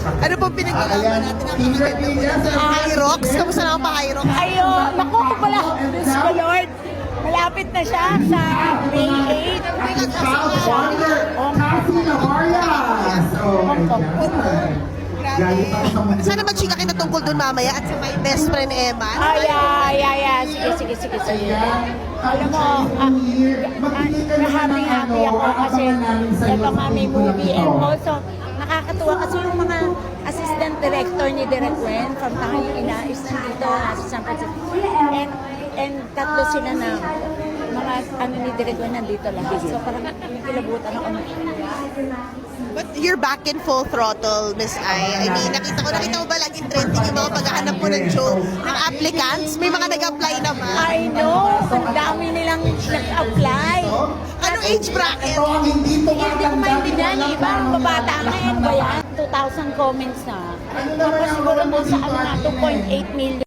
Ano pong pinaglalaban natin ang mga ganda po? Hyrox? Kamusta naman pa Hyrox? Ayun, naku ko pala, Diyos ko Lord. Malapit na siya sa May 8. Grabe. Sana mag-chika kita tungkol dun mamaya at sa my best friend Emma. Ay. Sige. Alam mo, happy ako kasi ito nga may movie and also nakakatuwa kasi yung mga assistant director ni Direk Wen from Tanging Ina is nandito, nasa San Francisco. And tatlo sila na mga ni Direk Wen nandito lahat. So parang kilabutan ako. But you're back in full throttle, Miss I. I mean, nakita mo ba laging trending yung mga paghahanap mo ng show ng applicants? May mga nag-apply naman. I know, ang dami nilang nag-apply. Anong age bracket? Hindi ko maintindihan, iba ang babata ngayon ba yan? 2,000 comments na. Tapos siguro mo sa 2.8 million.